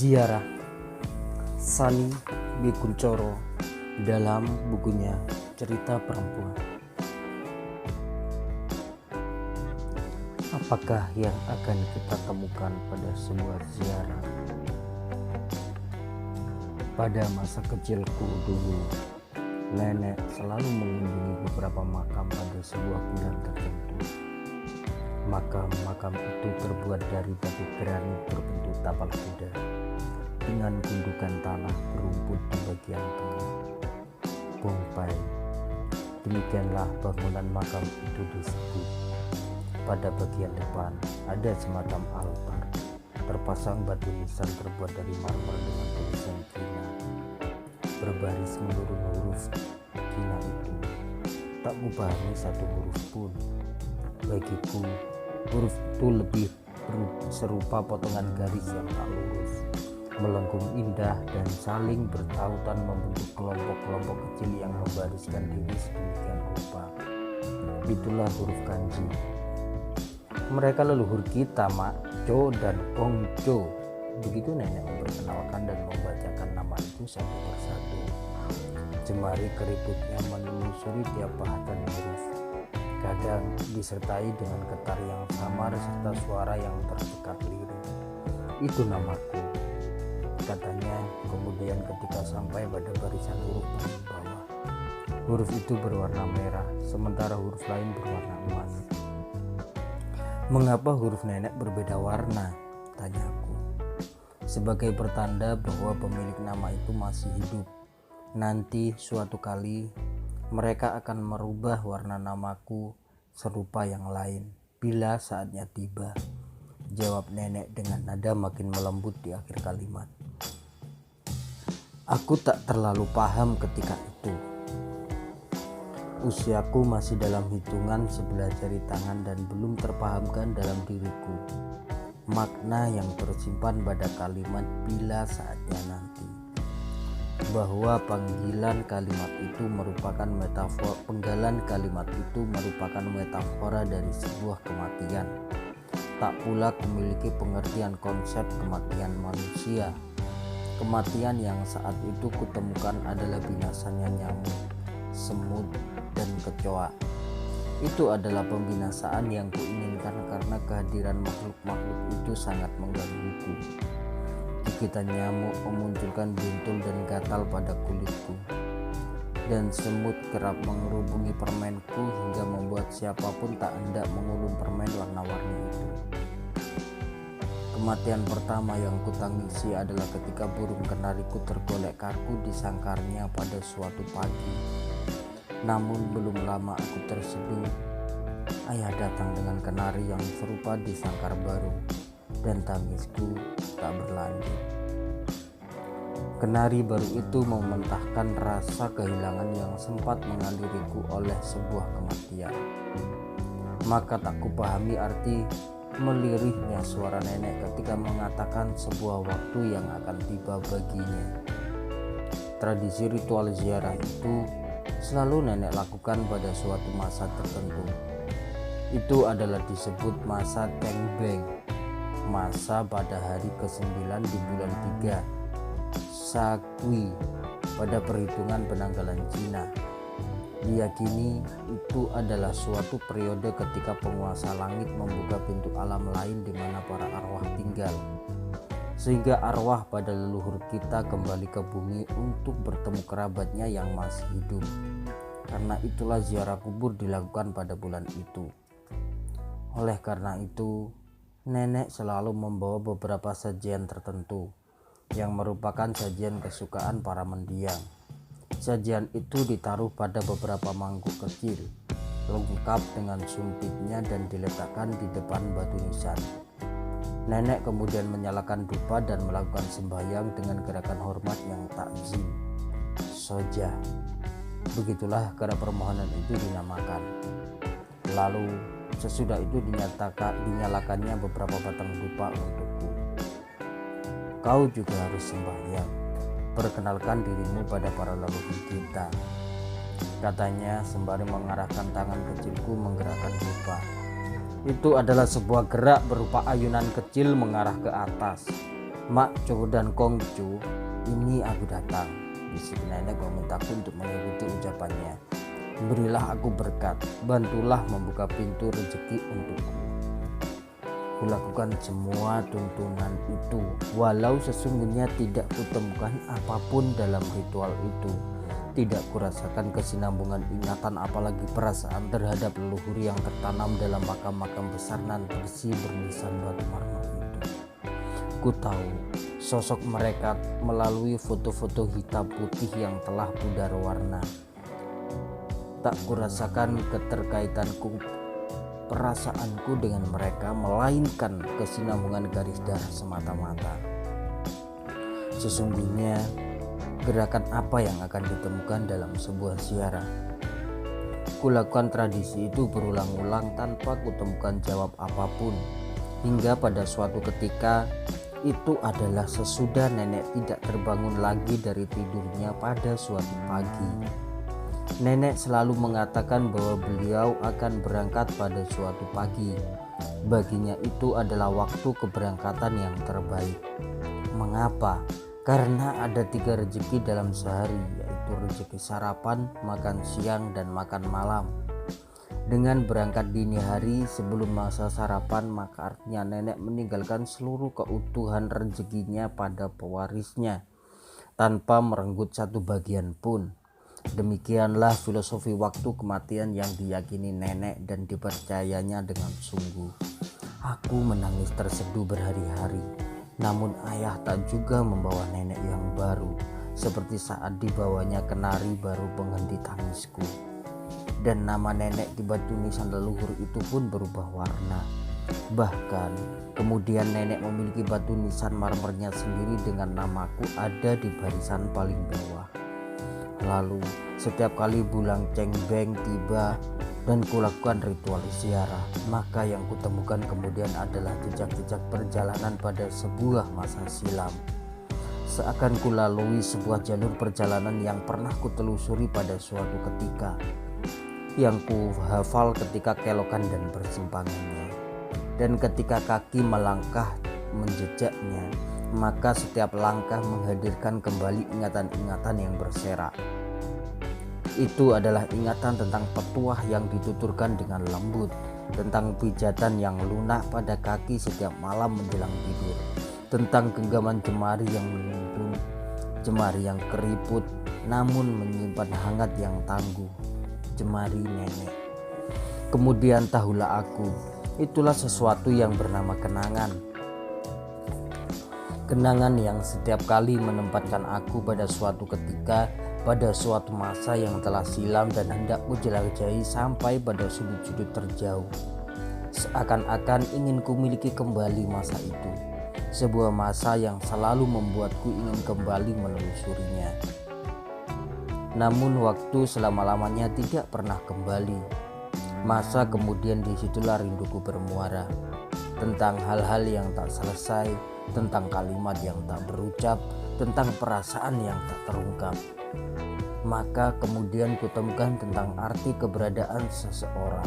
Ziarah Sani B. Kuncoro dalam bukunya Cerita Perempuan. Apakah yang akan kita temukan pada sebuah ziarah? Pada masa kecilku dulu, nenek selalu mengunjungi beberapa makam pada sebuah bulan tertentu. Makam-makam itu terbuat dari batu granit berbentuk tapal kuda dengan gundukan tanah berumput di bagian tengah. Bongpai, demikianlah bangunan makam itu disebut. Pada bagian depan ada semacam altar, terpasang batu nisan terbuat dari marmer dengan tulisan Cina berbaris menurun huruf Cina itu. Tak kupahami satu huruf pun. Bagiku, huruf itu lebih serupa potongan garis yang tak lurus, melengkung indah dan saling bertautan membentuk kelompok-kelompok kecil yang membariskan diri sedemikian rupa. Itulah huruf kanji. Mereka leluhur kita, Mak Co dan Kong Co. Begitu nenek memperkenalkan dan membacakan nama itu satu persatu. Jemari keriputnya menelusuri tiap bahasan huruf, kadang disertai dengan getar yang samar serta suara yang tercekat lirih. Itu namaku, katanya kemudian ketika sampai pada barisan huruf paling bawah. Huruf itu berwarna merah, sementara huruf lain berwarna emas. Mengapa huruf nenek berbeda warna? Tanyaku. Sebagai pertanda bahwa pemilik nama itu masih hidup. Nanti suatu kali mereka akan merubah warna namaku serupa yang lain bila saatnya tiba, jawab nenek dengan nada makin melembut di akhir kalimat. Aku tak terlalu paham ketika itu. Usiaku masih dalam hitungan sebelah jari tangan dan belum terpahamkan dalam diriku makna yang tersimpan pada kalimat bila saatnya nanti. Bahwa penggalan kalimat itu merupakan metafora dari sebuah kematian. Tak pula memiliki pengertian konsep kematian manusia. Kematian yang saat itu kutemukan adalah binasanya nyamuk, semut, dan kecoa. Itu adalah pembinasaan yang kuinginkan karena kehadiran makhluk-makhluk itu sangat menggangguku. Gigitan nyamuk memunculkan bintul dan gatal pada kulitku, dan semut kerap mengerubungi permenku hingga membuat siapapun tak hendak mengulum permen warna-warni itu. Kematian pertama yang kutangisi adalah ketika burung kenariku tergolek kaku di sangkarnya pada suatu pagi. Namun belum lama aku terseduh. Ayah datang dengan kenari yang serupa di sangkar baru, dan tangisku tak berlanjut. Kenari baru itu mementahkan rasa kehilangan yang sempat mengaliriku oleh sebuah kematian. Maka tak kupahami arti melirihnya suara nenek ketika mengatakan sebuah waktu yang akan tiba baginya. Tradisi ritual ziarah itu selalu nenek lakukan pada suatu masa tertentu. Itu adalah disebut masa Tengbeng, masa pada hari ke-9 di bulan 3 Sakui pada perhitungan penanggalan Cina. Diyakini itu adalah suatu periode ketika penguasa langit membuka pintu alam lain di mana para arwah tinggal, sehingga arwah pada leluhur kita kembali ke bumi untuk bertemu kerabatnya yang masih hidup. Karena itulah ziarah kubur dilakukan pada bulan itu. Oleh karena itu, nenek selalu membawa beberapa sajian tertentu yang merupakan sajian kesukaan para mendiang. Sajian itu ditaruh pada beberapa mangkuk kecil, lengkap dengan sumpitnya dan diletakkan di depan batu nisan. Nenek kemudian menyalakan dupa dan melakukan sembahyang dengan gerakan hormat yang takzim, soja. Begitulah cara permohonan itu dinamakan. Lalu sesudah itu dinyalakannya beberapa batang dupa untukku. Kau juga harus sembahyang, perkenalkan dirimu pada para leluhur kita, katanya sembari mengarahkan tangan kecilku menggerakkan dupa. Itu adalah sebuah gerak berupa ayunan kecil mengarah ke atas. Mak Cho dan Kong Cho, ini aku datang. Bisik nenek memintaku untuk mengikuti ucapannya. Berilah aku berkat, bantulah membuka pintu rezeki untukku. Kulakukan semua tuntunan itu, walau sesungguhnya tidak kutemukan apapun dalam ritual itu. Tidak kurasakan kesinambungan ingatan apalagi perasaan terhadap leluhur yang tertanam dalam makam-makam besar nan bersih bernisan batu marmer itu. Ku tahu sosok mereka melalui foto-foto hitam putih yang telah pudar warna. Tak kurasakan keterkaitanku perasaanku dengan mereka, melainkan kesinambungan garis darah semata-mata. Sesungguhnya gerakan apa yang akan ditemukan dalam sebuah ziarah? Kulakukan tradisi itu berulang-ulang tanpa kutemukan jawab apapun, hingga pada suatu ketika itu adalah sesudah nenek tidak terbangun lagi dari tidurnya pada suatu pagi. Nenek selalu mengatakan bahwa beliau akan berangkat pada suatu pagi. Baginya itu adalah waktu keberangkatan yang terbaik. Mengapa? Karena ada 3 rezeki dalam sehari, yaitu rezeki sarapan, makan siang, dan makan malam. Dengan berangkat dini hari sebelum masa sarapan, maka artinya nenek meninggalkan seluruh keutuhan rezekinya pada pewarisnya, tanpa merenggut satu bagian pun. Demikianlah filosofi waktu kematian yang diyakini nenek dan dipercayanya dengan sungguh. Aku menangis terseduh berhari-hari, namun ayah tak juga membawa nenek yang baru, seperti saat dibawanya kenari baru penghenti tangisku. Dan nama nenek di batu nisan leluhur itu pun berubah warna. Bahkan kemudian nenek memiliki batu nisan marmernya sendiri dengan namaku ada di barisan paling bawah. Lalu setiap kali bulan Cengbeng tiba dan kulakukan ritual ziarah, maka yang kutemukan kemudian adalah jejak-jejak perjalanan pada sebuah masa silam. Seakan kulalui sebuah jalur perjalanan yang pernah kutelusuri pada suatu ketika, yang kuhafal ketika kelokan dan persimpangannya. Dan ketika kaki melangkah menjejaknya, maka setiap langkah menghadirkan kembali ingatan-ingatan yang berserak. Itu adalah ingatan tentang petuah yang dituturkan dengan lembut, tentang pijatan yang lunak pada kaki setiap malam menjelang tidur, tentang genggaman jemari yang menuntun, jemari yang keriput namun menyimpan hangat yang tangguh, jemari nenek. Kemudian tahulah aku, itulah sesuatu yang bernama kenangan. Kenangan yang setiap kali menempatkan aku pada suatu ketika, pada suatu masa yang telah silam dan hendak kujelajahi sampai pada sudut-sudut terjauh. Seakan-akan ingin kumiliki kembali masa itu, sebuah masa yang selalu membuatku ingin kembali menelusurinya. Namun waktu selama-lamanya tidak pernah kembali. Masa kemudian disitulah rinduku bermuara, tentang hal-hal yang tak selesai, tentang kalimat yang tak berucap, tentang perasaan yang tak terungkap. Maka kemudian kutemukan tentang arti keberadaan seseorang,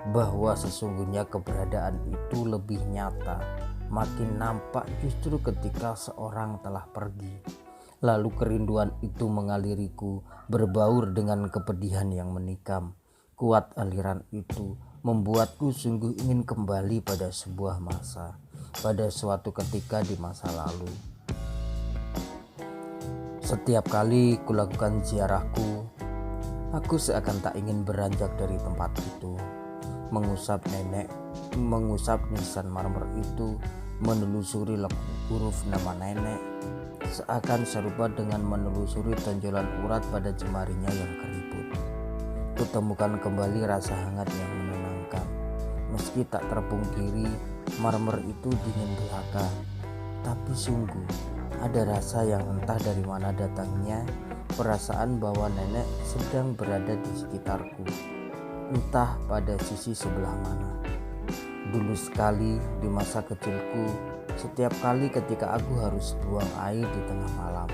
bahwa sesungguhnya keberadaan itu lebih nyata, makin nampak justru ketika seorang telah pergi. Lalu kerinduan itu mengaliriku, berbaur dengan kepedihan yang menikam. Kuat aliran itu membuatku sungguh ingin kembali pada sebuah masa, pada suatu ketika di masa lalu. Setiap kali kulakukan ziarahku, aku seakan tak ingin beranjak dari tempat itu, mengusap nenek, mengusap nisan marmer itu, menelusuri huruf nama nenek, seakan serupa dengan menelusuri tonjolan urat pada jemarinya yang keriput. Kutemukan kembali rasa hangat yang menenangkan, meski tak terpungkiri marmer itu dingin belaka. Tapi sungguh ada rasa yang entah dari mana datangnya, perasaan bahwa nenek sedang berada di sekitarku, entah pada sisi sebelah mana. Dulu sekali di masa kecilku, setiap kali ketika aku harus buang air di tengah malam,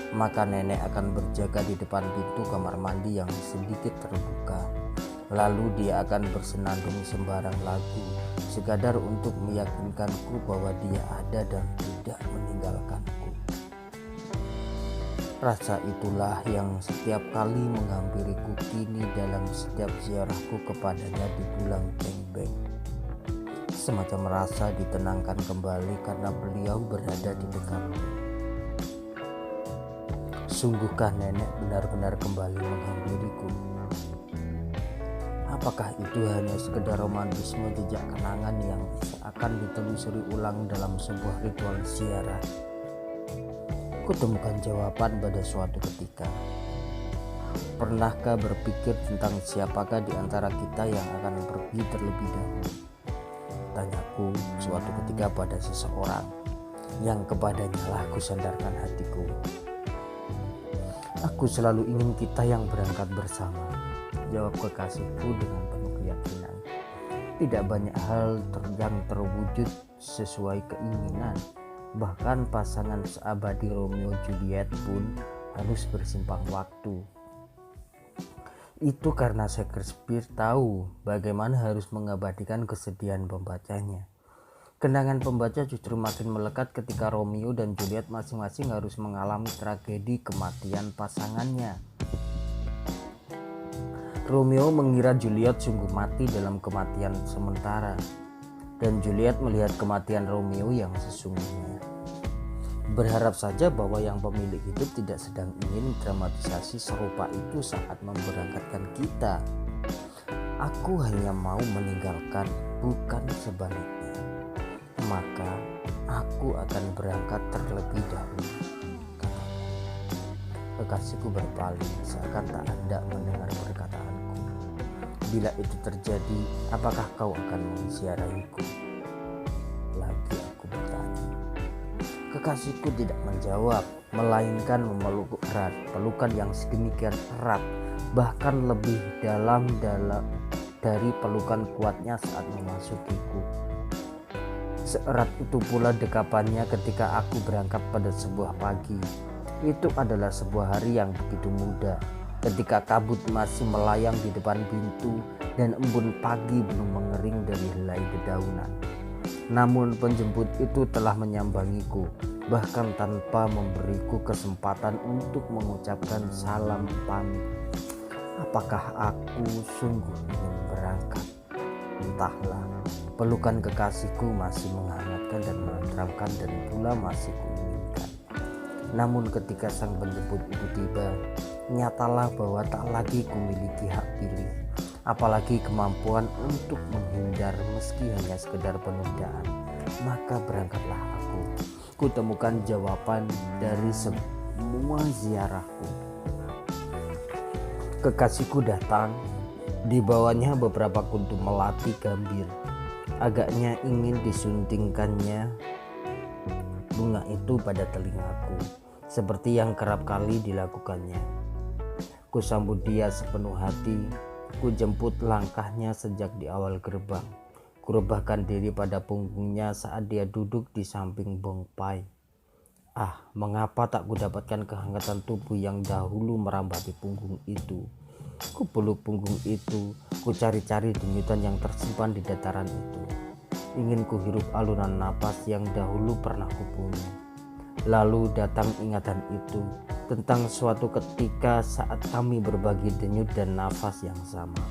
maka nenek akan berjaga di depan pintu kamar mandi yang sedikit terbuka. Lalu dia akan bersenandung sembarang lagu, sekadar untuk meyakinkanku bahwa dia ada dan tidak meninggalkanku. Rasa itulah yang setiap kali menghampiriku kini dalam setiap ziarahku kepadanya di bulan Cengbeng. Semacam rasa ditenangkan kembali karena beliau berada di dekatku. Sungguhkah nenek benar-benar kembali menghampiriku? Apakah itu hanya sekedar romantisme jejak kenangan yang seakan ditelusuri ulang dalam sebuah ritual ziarah? Kutemukan jawaban pada suatu ketika. Pernahkah berpikir tentang siapakah di antara kita yang akan pergi terlebih dahulu? Tanyaku suatu ketika pada seseorang yang kepadanya lah kusandarkan hatiku. Aku selalu ingin kita yang berangkat bersama, jawab kekasihku dengan penuh keyakinan. Tidak banyak hal yang terwujud sesuai keinginan. Bahkan pasangan seabadi Romeo Juliet pun harus bersimpang waktu. Itu karena Shakespeare tahu bagaimana harus mengabadikan kesedihan pembacanya. Kenangan pembaca justru makin melekat ketika Romeo dan Juliet masing-masing harus mengalami tragedi kematian pasangannya. Romeo mengira Juliet sungguh mati dalam kematian sementara, dan Juliet melihat kematian Romeo yang sesungguhnya. Berharap saja bahwa yang pemilik hidup tidak sedang ingin dramatisasi serupa itu saat memberangkatkan kita. Aku hanya mau meninggalkan, bukan sebaliknya. Maka aku akan berangkat terlebih dahulu, kataku. Kekasihku berpaling seakan tak hendak mendengar perkataanku. Bila itu terjadi, apakah kau akan menziarahiku? Lagi aku bertanya. Kekasihku tidak menjawab, melainkan memelukku erat, pelukan yang sedemikian erat, bahkan lebih dalam dari pelukan kuatnya saat memasukiku. Seerat itu pula dekapannya ketika aku berangkat pada sebuah pagi. Itu adalah sebuah hari yang begitu muda, ketika kabut masih melayang di depan pintu dan embun pagi belum mengering dari helai dedaunan. Namun penjemput itu telah menyambangiku, bahkan tanpa memberiku kesempatan untuk mengucapkan salam pamit. Apakah aku sungguh ingin berangkat? Entahlah, pelukan kekasihku masih menghangatkan dan menenteramkan dan pula masih kuinginkan. Namun ketika sang penjemput itu tiba, nyatalah bahwa tak lagi kumiliki hak pilih, apalagi kemampuan untuk menghindar meski hanya sekedar penundaan. Maka berangkatlah aku. Kutemukan jawaban dari semua ziarahku. Kekasihku datang. Dibawanya beberapa kuntum melati gambir. Agaknya ingin disuntingkannya bunga itu pada telingaku, seperti yang kerap kali dilakukannya. Kusambut dia sepenuh hati. Kujemput langkahnya sejak di awal gerbang. Kurebahkan diri pada punggungnya saat dia duduk di samping bongpai. Mengapa tak kudapatkan kehangatan tubuh yang dahulu merambati punggung itu? Kupeluk punggung itu, kucari-cari denyutan yang tersimpan di dataran itu. Ingin kuhirup alunan napas yang dahulu pernah kupunya. Lalu datang ingatan itu tentang suatu ketika saat kami berbagi denyut dan nafas yang sama.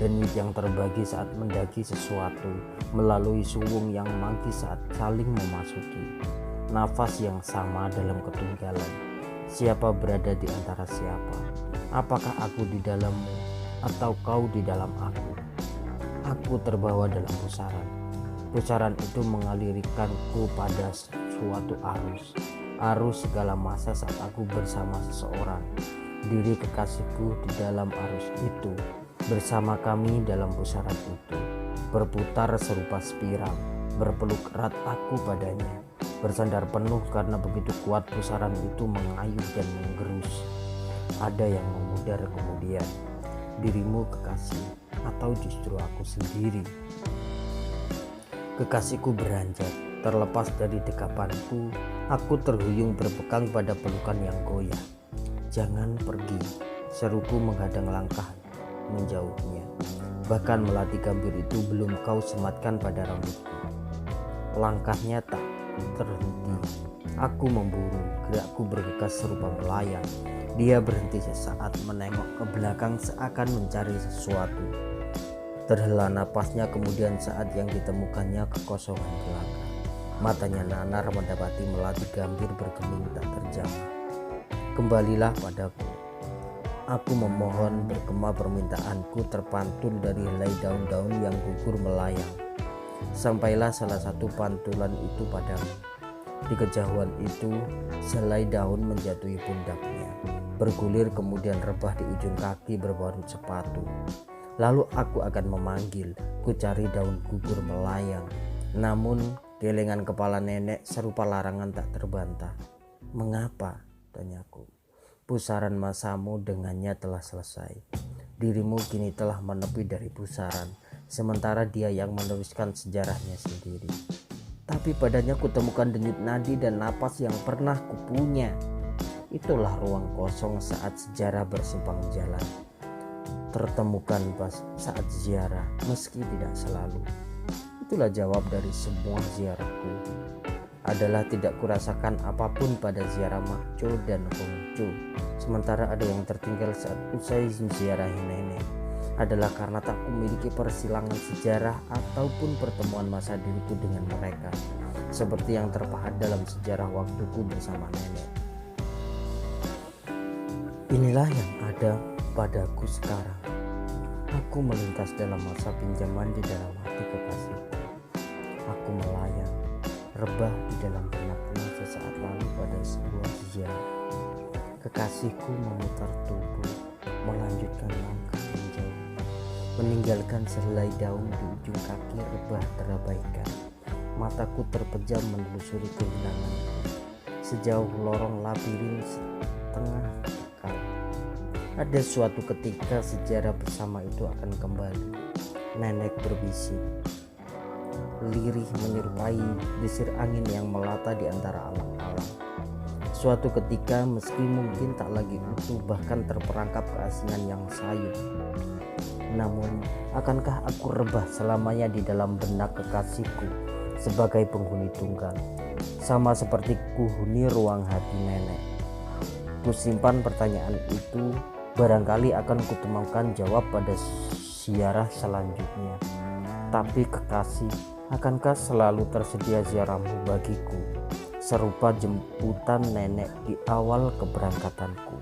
Denyut yang terbagi saat mendaki sesuatu, melalui suwung yang manggis saat saling memasuki. Nafas yang sama dalam ketunggalan. Siapa berada di antara siapa? Apakah aku di dalammu atau kau di dalam aku? Aku terbawa dalam pusaran. Pusaran itu mengalirikanku pada suatu arus segala masa saat aku bersama seseorang. Diri kekasihku di dalam arus itu, bersama kami dalam pusaran itu, berputar serupa spiral. Berpeluk erat aku padanya, bersandar penuh karena begitu kuat pusaran itu mengayuh dan menggerus. Ada yang memudar kemudian, dirimu kekasih atau justru aku sendiri? Kekasihku beranjak, terlepas dari dekapanku, aku terhuyung berpegang pada pelukan yang goyah. Jangan pergi, seruku menghadang langkah. menjauhnya. Bahkan melati gambir itu belum kau sematkan pada rambutku. Langkahnya tak terhenti. Aku memburu, gerakku bergegas serupa melayang. Dia berhenti sesaat menengok ke belakang seakan mencari sesuatu. Terhela napasnya, kemudian saat yang ditemukannya kekosongan belaka. Matanya nanar mendapati melati gambir bergeming tak terjamah. Kembalilah padaku. Aku memohon, bergema permintaanku terpantul dari helai daun-daun yang gugur melayang. Sampailah salah satu pantulan itu padamu. Di kejauhan itu, selai daun menjatuhi pundaknya, bergulir kemudian rebah di ujung kaki berbalut sepatu. Lalu aku akan memanggil, ku cari daun gugur melayang. Namun gelengan kepala nenek serupa larangan tak terbantah. Mengapa? Tanyaku. Pusaran masamu dengannya telah selesai. Dirimu kini telah menepi dari pusaran, sementara dia yang meneruskan sejarahnya sendiri. Tapi padanya kutemukan denyut nadi dan napas yang pernah kupunya. Itulah ruang kosong saat sejarah bersimpang jalan. Tertemukan pas saat ziarah, meski tidak selalu. Itulah jawab dari semua ziarahku. Adalah tidak kurasakan apapun pada ziarah Makco dan Hongco, sementara ada yang tertinggal saat usai ziarah nenek. Adalah karena tak memiliki persilangan sejarah ataupun pertemuan masa diriku dengan mereka, seperti yang terpahat dalam sejarah waktuku bersama nenek. Inilah yang ada padaku sekarang. Aku melintas dalam masa pinjaman di dalam hati kekasihku. Aku melayang, rebah di dalam benaknya sesaat lalu pada sebuah sejarah. Kekasihku memutar tubuh, melanjutkan langkah menjauh, meninggalkan sehelai daun di ujung kaki rebah terabaikan. Mataku terpejam menelusuri kehilangan, sejauh lorong labirin setengah kekal. Ada suatu ketika sejarah bersama itu akan kembali. Nenek berbisik, lirih menyerupai desir angin yang melata di antara alam-alam. Suatu ketika, meski mungkin tak lagi utuh bahkan terperangkap keasingan yang sayu, namun akankah aku rebah selamanya di dalam benak kekasihku sebagai penghuni tunggal, sama seperti kuhuni ruang hati nenek? Kusimpan pertanyaan itu, barangkali akan kutemukan jawab pada ziarah selanjutnya. Tapi kekasih, akankah selalu tersedia ziarahmu bagiku, serupa jemputan nenek di awal keberangkatanku?